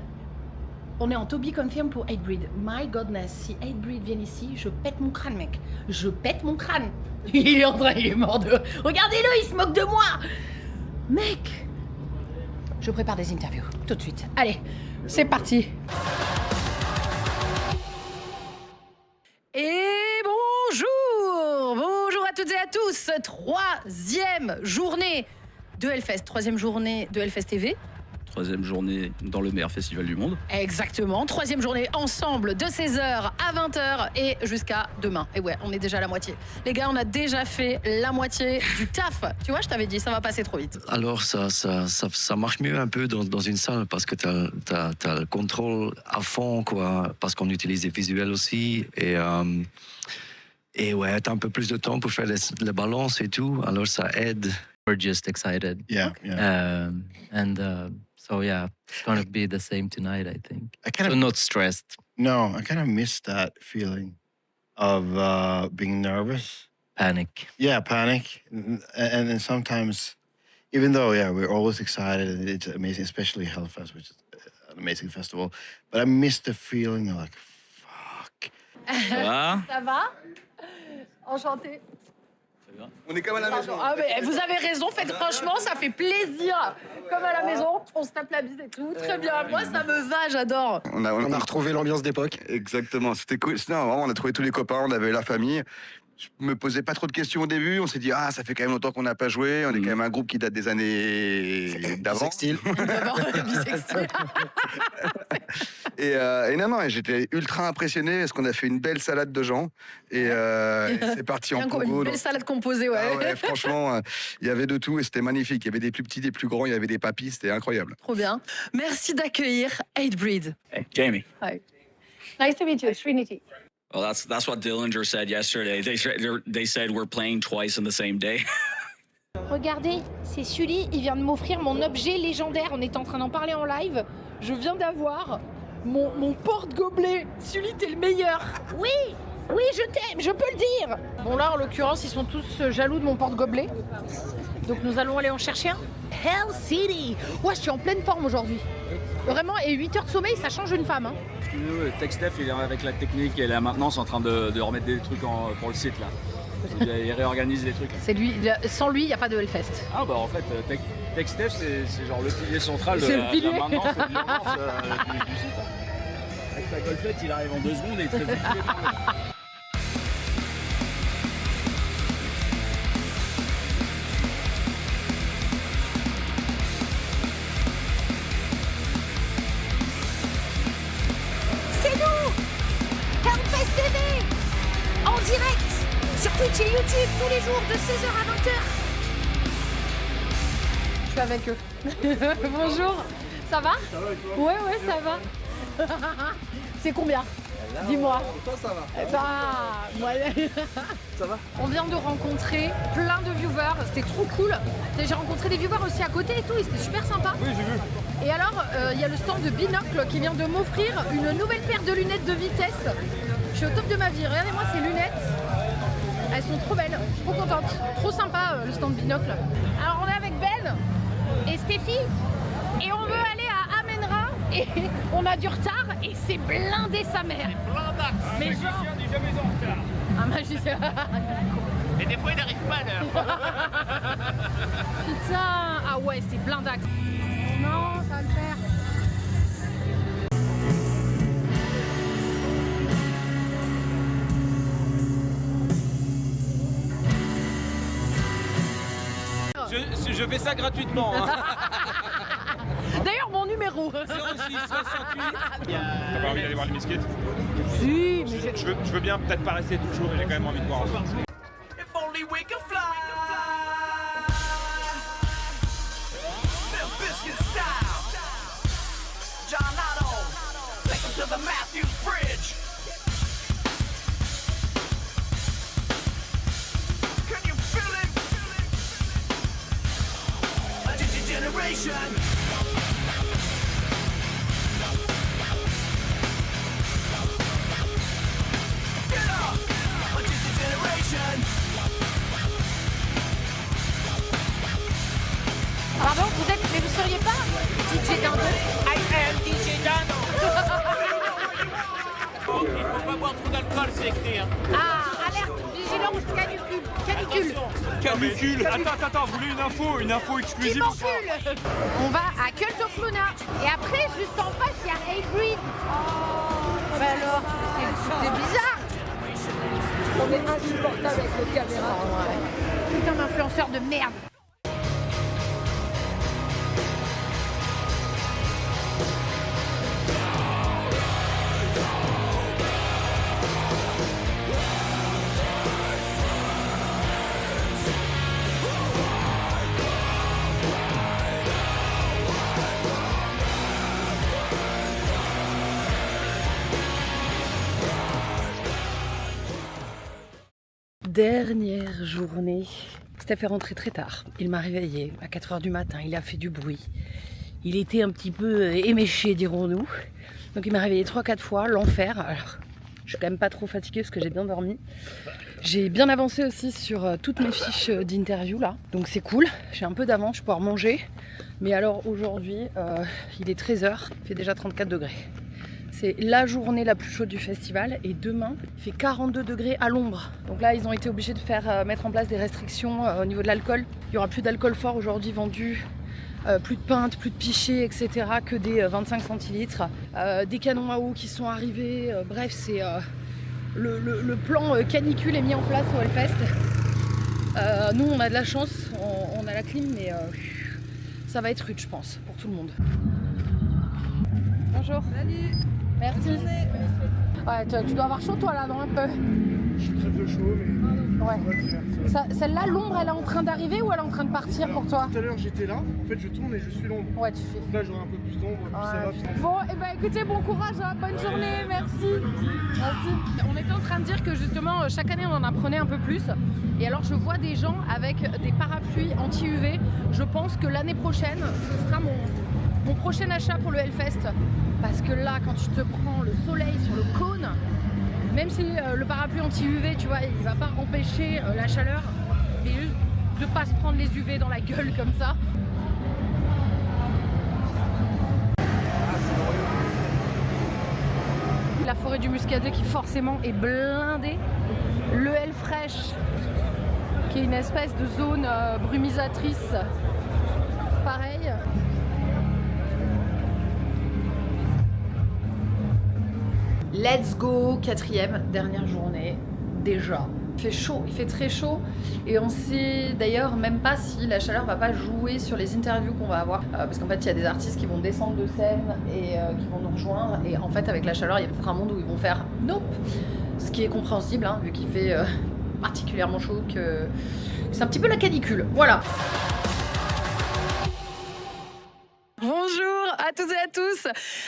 On est en to be confirmed pour Hatebreed. My godness, si Hatebreed viennent ici, je pète mon crâne, mec. Je pète mon crâne. Il est mort de... Regardez-le, il se moque de moi. Mec, je prépare des interviews, tout de suite. Allez, c'est parti. Et bonjour à toutes et à tous. 3e journée de Hellfest, 3e journée de Hellfest TV. 3e journée dans le meilleur festival du monde. Exactement, 3e journée ensemble de 16h à 20h et jusqu'à demain. Et ouais, on est déjà à la moitié. Les gars, on a déjà fait la moitié du taf. Tu vois, je t'avais dit, ça va passer trop vite. Alors, ça marche mieux un peu dans une salle parce que t'as le contrôle à fond, quoi, parce qu'on utilise des visuels aussi. Et ouais, t'as un peu plus de temps pour faire les balances et tout, alors ça aide. We're just excited. Yeah. So yeah, it's gonna be the same tonight, I think. So not stressed. No, I kind of miss that feeling of being nervous. Panic. Yeah, panic. And then sometimes Even though, yeah, we're always excited and it's amazing, especially Hellfest, which is an amazing festival. But I miss the feeling of like, fuck. Ça va? Enchanté. On est comme à la maison. Ah, mais vous avez raison, faites franchement, ça fait plaisir. Comme à la maison, on se tape la bise et tout. Très bien, moi ça me va, j'adore. On a retrouvé l'ambiance d'époque. Exactement, c'était cool. Non, vraiment, on a trouvé tous les copains, on avait la famille. Je me posais pas trop de questions au début. On s'est dit, ah, ça fait quand même longtemps qu'on n'a pas joué. On est quand même un groupe qui date des années d'avant. Bisextile. Et non, j'étais ultra impressionné parce qu'on a fait une belle salade de gens. Et c'est parti en pogo. Une belle salade composée, ouais. Ah ouais, franchement, il y avait de tout et c'était magnifique. Il y avait des plus petits, des plus grands, il y avait des papis, c'était incroyable. Trop bien. Merci d'accueillir Hatebreed. Hey, Jamie. Hi. Nice to meet you, Trinity. Well, that's what Dillinger said yesterday. They said we're playing twice in the same day. Regardez, c'est Sully, il vient de m'offrir mon objet légendaire. On est en train d'en parler en live. Je viens d'avoir mon porte-gobelet. Sully, t'es le meilleur. Oui, oui, je t'aime, je peux le dire. Bon là, en l'occurrence, ils sont tous jaloux de mon porte-gobelet. Donc nous allons aller en chercher un. Hell City. Ouais, je suis en pleine forme aujourd'hui. Vraiment, et 8 heures de sommeil, ça change une femme. Hein. Excusez-nous, TechStef, il est avec la technique et la maintenance en train de remettre des trucs pour le site là. Il réorganise les trucs. C'est lui, sans lui, il n'y a pas de Hellfest. Ah bah en fait, TechStef, c'est genre le pilier central de le la pilier. maintenance et de l'urgence du site. Avec sa golfette, il arrive en 2 secondes et il est très équipé. En direct sur Twitch et YouTube tous les jours de 16h à 20h. Je suis avec eux. Bonjour. Ça va? Ça va et toi? Ouais, ça va. C'est combien? Dis-moi. Toi, ça va. Eh ben, ouais. Ça va? On vient de rencontrer plein de viewers. C'était trop cool. J'ai rencontré des viewers aussi à côté et tout. Et c'était super sympa. Oui, j'ai vu. Et alors, il y a le stand de Binocle qui vient de m'offrir une nouvelle paire de lunettes de vitesse. Je suis au top de ma vie. Regardez-moi ces lunettes. Elles sont trop belles. Je suis trop contente. Trop sympa le stand Binocle. Alors on est avec Ben et Stéphie. Et on veut aller à Amenra. Et on a du retard. Et c'est blindé sa mère. Mais magicien genre... n'est jamais en retard. Un magicien. Et des fois, il n'arrive pas à l'heure. Putain. Ah ouais, c'est blindax. Non, ça va le faire. Je fais ça gratuitement. Hein. D'ailleurs, mon numéro 06 68. T'as pas envie d'aller voir les biscuits? Si, mais je veux bien peut-être pas rester toujours, mais j'ai quand même envie de voir. If only we could fly. Limp Bizkit style. John Otto, take him to the Matthews Bridge. Can you feel it? A generation. Get up, a generation. Pardon, mais vous seriez pas DJ Dando? I am DJ Dando. Il faut pas boire trop d'alcool, c'est écrire. Ah, alerte, vigilance, canicule. Canicule. Attends, vous voulez une info exclusive? Qui m'encule. On va à Cult of Luna. Et après, juste en face, il y a Hatebreed. Oh, bah alors, c'est bizarre. On est insupportable avec le caméra. Putain d'influenceur de merde. Dernière journée. Steph est rentré très tard. Il m'a réveillée à 4h du matin. Il a fait du bruit. Il était un petit peu éméché, dirons-nous. Donc il m'a réveillé 3-4 fois. L'enfer. Alors, Je suis quand même pas trop fatiguée parce que j'ai bien dormi. J'ai bien avancé aussi sur toutes mes fiches d'interview là, donc c'est cool. J'ai un peu d'avance, je vais pouvoir manger. Mais alors aujourd'hui, il est 13h, il fait déjà 34 degrés. C'est la journée la plus chaude du festival et demain, il fait 42 degrés à l'ombre. Donc là, ils ont été obligés de mettre en place des restrictions au niveau de l'alcool. Il n'y aura plus d'alcool fort aujourd'hui vendu, plus de pintes, plus de pichets, etc. que des 25 centilitres. Des canons à eau qui sont arrivés. Bref, c'est le plan canicule est mis en place au Hellfest. Nous, on a de la chance, on a la clim, mais ça va être rude, je pense, pour tout le monde. Bonjour. Salut. Merci. Ouais, tu dois avoir chaud toi là, non, un peu. Je suis très peu chaud, mais. Ouais. Celle-là, l'ombre, elle est en train d'arriver ou elle est en train de partir pour toi? Tout à l'heure, j'étais là. En fait, je tourne et je suis l'ombre. Ouais, tu fais. Donc là, j'aurai un peu plus d'ombre, puis ça va. Bon, et ben écoutez, bon courage, hein, bonne journée, merci. Merci. On était en train de dire que justement, chaque année, on en apprenait un peu plus. Et alors, je vois des gens avec des parapluies anti-UV. Je pense que l'année prochaine, ce sera mon prochain achat pour le Hellfest. Parce que là, quand tu te prends le soleil sur le cône, même si le parapluie anti-UV, tu vois, il va pas empêcher la chaleur, mais juste de pas se prendre les UV dans la gueule comme ça. La forêt du Muscadet qui forcément est blindée. Le Hellfresh qui est une espèce de zone brumisatrice. Pareil. Let's go, 4e, dernière journée, déjà. Il fait chaud, il fait très chaud et on sait d'ailleurs même pas si la chaleur va pas jouer sur les interviews qu'on va avoir parce qu'en fait il y a des artistes qui vont descendre de scène et qui vont nous rejoindre et en fait avec la chaleur il y a peut-être un monde où ils vont faire nope, ce qui est compréhensible hein, vu qu'il fait particulièrement chaud que c'est un petit peu la canicule, voilà. Bonjour à toutes et à tous,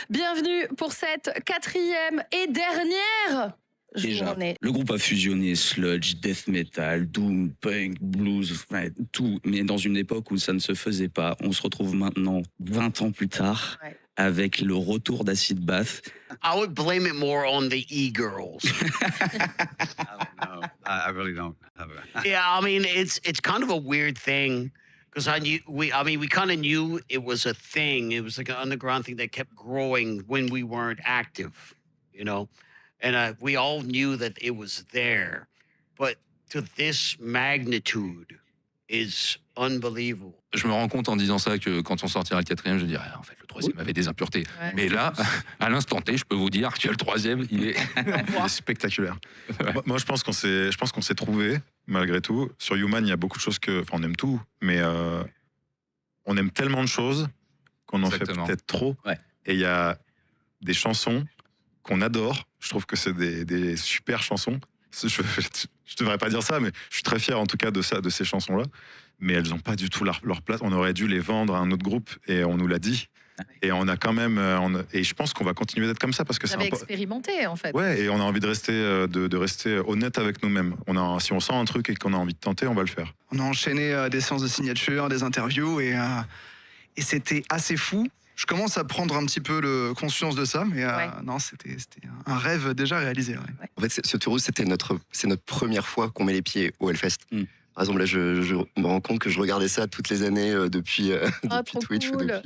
bienvenue pour cette 4e et dernière Déjà, journée. le groupe a fusionné sludge, death metal, doom, punk, blues, enfin, tout, mais dans une époque où ça ne se faisait pas. On se retrouve maintenant, 20 ans plus tard, avec le retour d'Acid Bath. I would blame it more on the e-girls. No, I really don't have a... Yeah, I mean, it's kind of a weird thing because we kind of knew it was a thing. It was like an underground thing that kept growing when we weren't active, you know? And we all knew that it was there. But to this magnitude is unbelievable. Je me rends compte en disant ça que quand on sortira le 4e, je dirais en fait le 3e avait des impuretés. Ouais. Mais là, à l'instant T, je peux vous dire que le 3e, il est spectaculaire. Moi, je pense qu'on s'est trouvé malgré tout. Sur Human, il y a beaucoup de choses on aime tout, mais on aime tellement de choses qu'on en fait peut-être trop. Ouais. Et il y a des chansons qu'on adore. Je trouve que c'est des super chansons. Je devrais pas dire ça, mais je suis très fier en tout cas de ces chansons-là. Mais elles n'ont pas du tout leur place. On aurait dû les vendre à un autre groupe et on nous l'a dit. Et on a quand même, et je pense qu'on va continuer d'être comme ça parce que Vous c'est avez expérimenté en fait. Ouais, et on a envie de rester honnête avec nous-mêmes. Si on sent un truc et qu'on a envie de tenter, on va le faire. On a enchaîné des séances de signature, des interviews et c'était assez fou. Je commence à prendre un petit peu conscience de ça, mais non, c'était un rêve déjà réalisé. Ouais. En fait, ce Toulouse, c'est notre première fois qu'on met les pieds au Hellfest. Par exemple, là, je me rends compte que je regardais ça toutes les années depuis Twitch. Cool.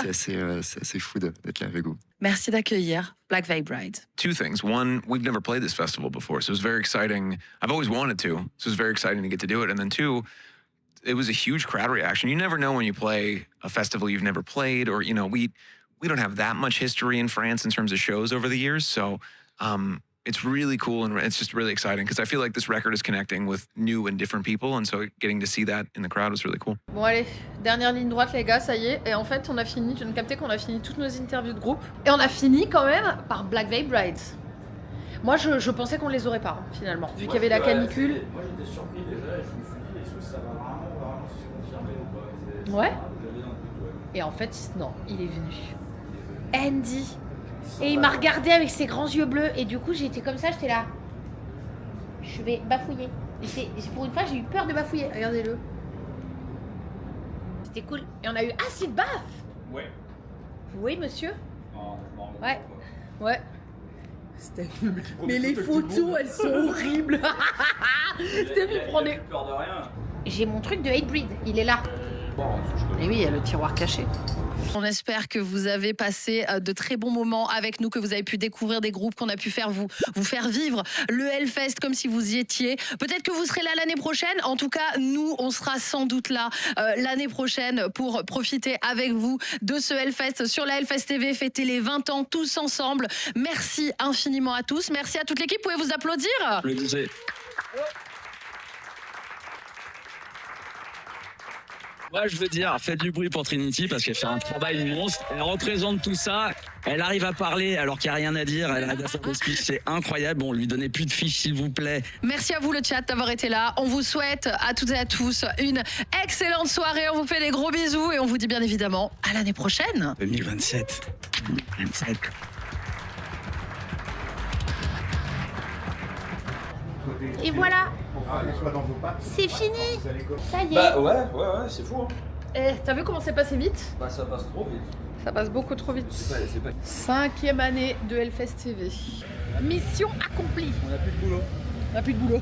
C'est assez fou d'être là avec vous. Merci d'accueillir Black Veil Bride. Two things. One, we've never played this festival before, so it was very exciting. I've always wanted to, so it was very exciting to get to do it. And then two, it was a huge crowd reaction. You never know when you play a festival you've never played, or, you know, we don't have that much history in France in terms of shows over the years, so it's really cool and it's just really exciting because I feel like this record is connecting with new and different people, and so getting to see that in the crowd was really cool. Bon allez, dernière ligne droite les gars, ça y est. Et en fait, on a fini, je viens de capter qu'on a fini toutes nos interviews de groupe. Et on a fini quand même par Black Veil Brides. Moi, je pensais qu'on les aurait pas, finalement, vu qu'il y avait la canicule. Moi, j'étais surpris déjà et je me suis dit, est-ce que ça va vraiment se confirmer ou pas? Ouais. Et en fait, non, il est venu. Andy. Et il m'a regardé avec ses grands yeux bleus. Et du coup, j'étais comme ça, j'étais là. Je vais bafouiller. Pour une fois, j'ai eu peur de bafouiller. Regardez-le. C'était cool. Et on a eu Acid Bath. Ouais. Oui, monsieur. Non, Ouais. Ouais. Mais les photos, elles sont horribles. Steph, il prend des... peur de rien. J'ai mon truc de Hatebreed, il est là. Et oui, il y a le tiroir caché. On espère que vous avez passé de très bons moments avec nous, que vous avez pu découvrir des groupes, qu'on a pu faire vous faire vivre le Hellfest comme si vous y étiez. Peut-être que vous serez là l'année prochaine. En tout cas, nous, on sera sans doute là l'année prochaine pour profiter avec vous de ce Hellfest sur la Hellfest TV, fêter les 20 ans tous ensemble. Merci infiniment à tous. Merci à toute l'équipe. Pouvez vous applaudir? Applaudissez. Moi, je veux dire, faites du bruit pour Trinity parce qu'elle fait un travail monstre. Elle représente tout ça. Elle arrive à parler alors qu'il n'y a rien à dire. Elle arrive à faire des speeches. C'est incroyable. Bon, lui donnez plus de fiches, s'il vous plaît. Merci à vous, le chat, d'avoir été là. On vous souhaite à toutes et à tous une excellente soirée. On vous fait des gros bisous et on vous dit bien évidemment à l'année prochaine. 2027. 2027. Et voilà, c'est fini. Ça y est. Bah ouais, c'est fou. Eh, t'as vu comment c'est passé vite? Bah ça passe trop vite. Ça passe beaucoup trop vite. C'est pas... 5e année de Hellfest TV. Mission accomplie. On n'a plus de boulot. On n'a plus de boulot.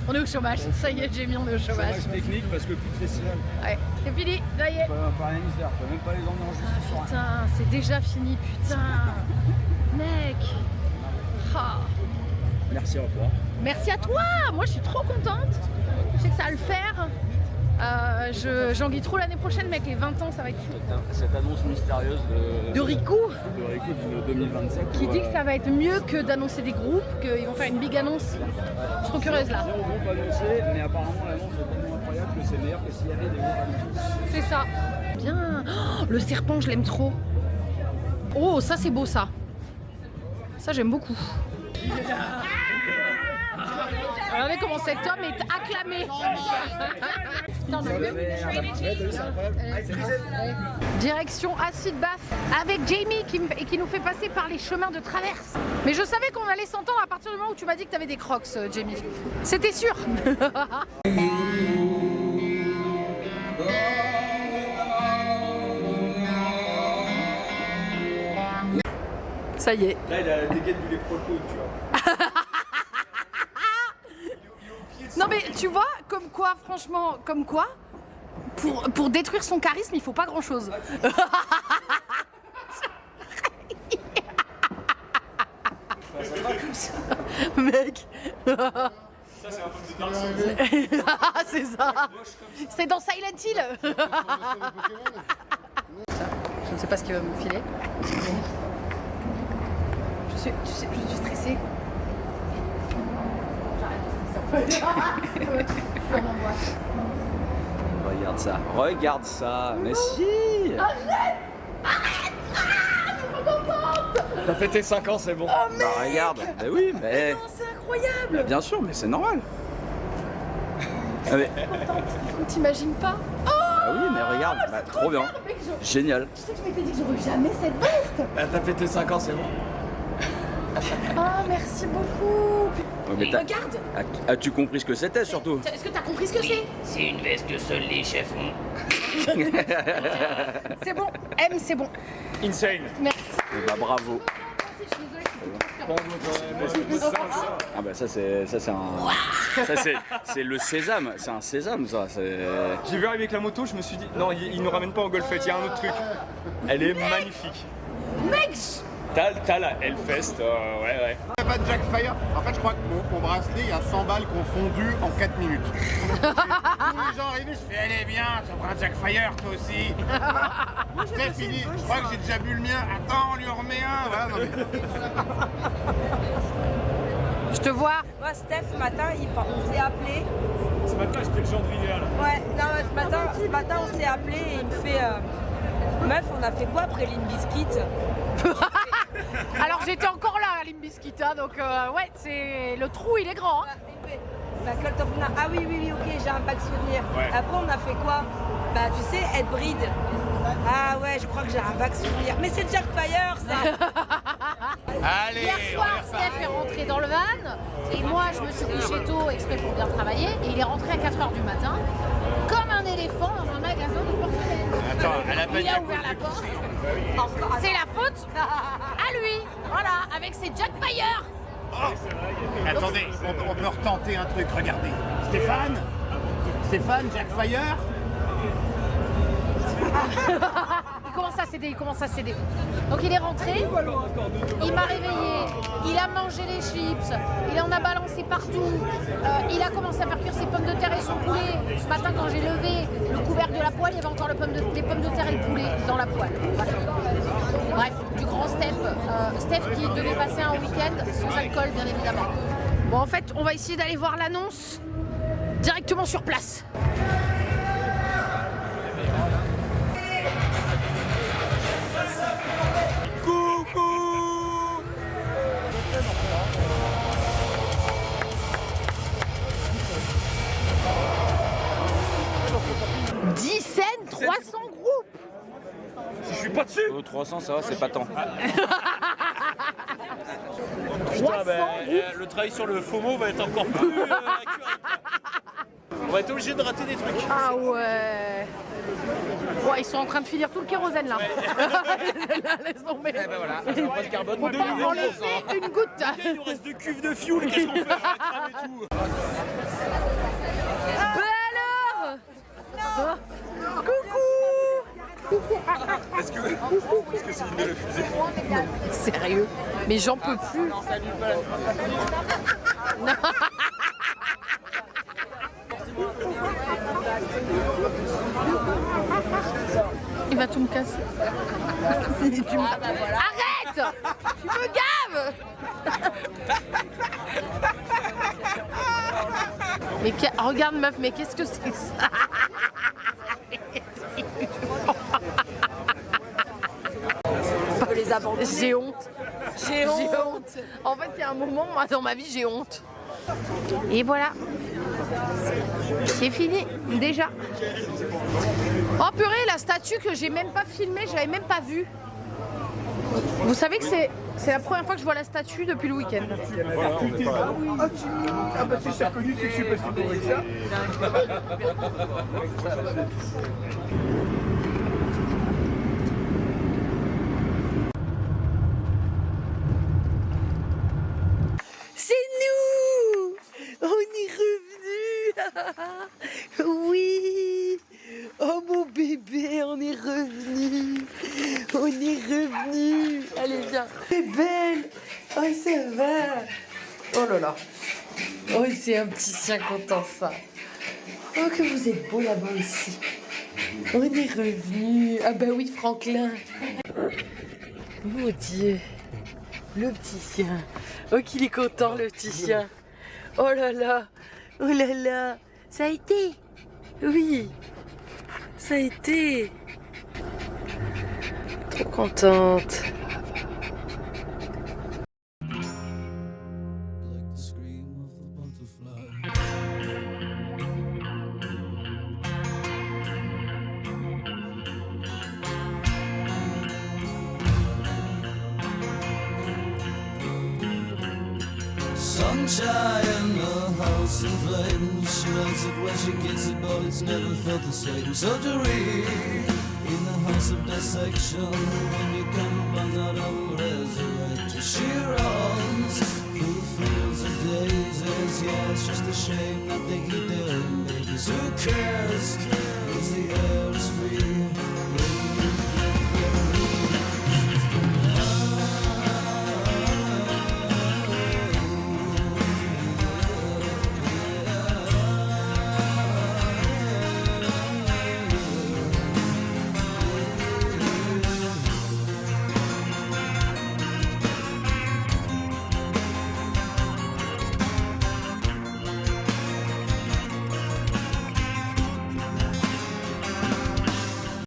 On est au chômage. Ça y est, Jamie, on est au chômage. Chômage technique parce que plus de festival. Ouais, c'est fini, ça y est. On peut rien y faire, on peut même pas les emmener en justice. Putain, c'est déjà fini, putain. Mec. Ah. Merci à toi. Merci à toi. Moi, je suis trop contente. Je sais que ça va le faire. J'enguille trop l'année prochaine, mec. Les 20 ans, ça va être fou. Cette annonce mystérieuse de Rico. De Rico de 2027. Qui dit que ça va être mieux que d'annoncer des groupes, qu'ils vont faire une big annonce. Je suis trop curieuse là. Zéro groupe annoncé, mais apparemment l'annonce est tellement incroyable que c'est meilleur que s'il y avait des groupes annoncés. C'est ça. Bien. Oh, le serpent, je l'aime trop. Oh, ça c'est beau ça. Ça j'aime beaucoup. Regardez comment cet homme est acclamé. Direction Acid Bath avec Jamie qui nous fait passer par les chemins de traverse. Mais je savais qu'on allait s'entendre à partir du moment où tu m'as dit que tu avais des crocs, Jamie. C'était sûr. Ça y est. Là, il a la dégaine du léproco, tu vois. Non mais tu vois, comme quoi, franchement, comme quoi, pour détruire son charisme, il faut pas grand chose. Mec. Ça, c'est un peu de narcissisme. C'est ça. C'est dans Silent Hill. Je ne sais pas ce qu'il va me filer. Je suis stressée. Regarde ça, regarde ça, mais si. Arrête. Je suis contente. T'as fait tes 5 ans, c'est bon. Oh, mec. Bah regarde, bah oui, mais... Non, c'est incroyable. Bah, bien sûr, mais c'est normal. Ah, mais... T'imagines pas? Oh, ah oui, mais regarde, bah, trop bien. Mec, Génial. Tu sais que je m'étais dit que j'aurais jamais cette veste. Bah, t'as fait tes 5 ans, c'est bon. Oh, merci beaucoup. Mais regarde. As-tu compris ce que c'était, surtout? Est-ce que t'as compris ce que c'est? C'est une veste que seuls les chefs ont. C'est bon, M, c'est bon. Insane. Merci. Bah bravo. Ah bah ça c'est le sésame, c'est un sésame ça. J'ai vu arriver avec la moto, je me suis dit non, il nous ramène pas en Golfette, il y a un autre truc. Elle est magnifique. Mec. T'as la Hellfest, ouais. Il n'y a pas de Jack Fire. En fait, je crois que mon bracelet, il y a 100 balles qu'on fondu en 4 minutes. Tous les gens arrivent, je fais allez viens, tu prends un Jack Fire toi aussi. C'est fini, je crois que j'ai déjà bu le mien. Attends, on lui en remet un. Voilà, non, mais... Je te vois. Moi, Steph, ce matin, on s'est appelé. Ce matin, j'étais le gendrier là. Ouais, non, ce matin, on s'est appelé et il me fait meuf, on a fait quoi après Limp Bizkit? Alors j'étais encore là à Limp Bizkit, hein, donc ouais, c'est le trou, il est grand. Hein. Bah, Cult of Luna. Ah oui, ok, j'ai un vague souvenir. Ouais. Après, on a fait quoi? Bah, tu sais, Hatebreed. Ah ouais, je crois que j'ai un vague souvenir. Mais c'est Jack Fire, ça. Allez, Hier soir, Steph est rentré dans le van et moi, je me suis couché tôt exprès pour bien travailler et il est rentré à 4h du matin, comme un éléphant dans un magasin de porcelaine. Attends, elle a pas Il a ouvert la porte. C'est la faute à lui. Voilà, avec ses Jack Fire. Attendez, on peut retenter un truc, regardez. Stéphane, Jack Fire. Il commence à céder. Donc il est rentré, il m'a réveillé, il a mangé les chips, il en a balancé partout, il a commencé à faire cuire ses pommes de terre et son poulet. Ce matin quand j'ai levé le couvercle de la poêle, il y avait encore les pommes de terre et le poulet dans la poêle. Voilà. Bref, du grand Steph qui devait passer un week-end sans alcool bien évidemment. Bon en fait on va essayer d'aller voir l'annonce directement sur place. Scène, 300 groupes. Je suis pas dessus. 300 ça va, c'est pas tant. Putain, le travail sur le FOMO va être encore plus On va être obligé de rater des trucs. Ah ouais. Ouais, ils sont en train de finir tout le kérosène là. Laisse tomber. Eh ben voilà, pas de carbone. On va enlever une goutte. Il nous reste 2 cuves de fuel, qu'est-ce qu'on fait? On va cramer tout. Coucou. Est-ce que c'est une belle fusée? Non, sérieux. Mais j'en peux plus. Non, ça lui pas. Il va tout me casser. Arrête! Tu me gaves! Mais regarde meuf, mais qu'est-ce que c'est que ça? On peut les abandonner. J'ai honte. J'ai honte. En fait, il y a un moment, moi, dans ma vie, j'ai honte. Et voilà. C'est fini, déjà. Oh purée, la statue que j'ai même pas filmée, je l'avais même pas vue. Vous savez que c'est la première fois que je vois la statue depuis le week-end. Voilà, on est pas... Ah bah si c'est reconnu, c'est que je suis passé pour ça. C'est nous! On est revenus! Oui! Oh mon bébé, on est revenus! On est revenus! Allez, viens! C'est belle! Oh, ça va! Oh là là! Oh, c'est un petit chien content, ça! Oh, que vous êtes beau là-bas aussi! On est revenus! Ah bah oui, Franklin! Mon Dieu! Le petit chien! Oh, qu'il est content, le petit chien! Oh là là! Oh là là! Ça a été! Oui! Ça a été! Trop contente! Sunshine in the house in flames. She likes it when she gets it, but it's never felt the same. Surgery in the house of dissection. When you come upon that old resurrector, she runs through fields of daisies. Yeah, it's just a shame that they eat their own babies. Who cares? 'Cause the air is free.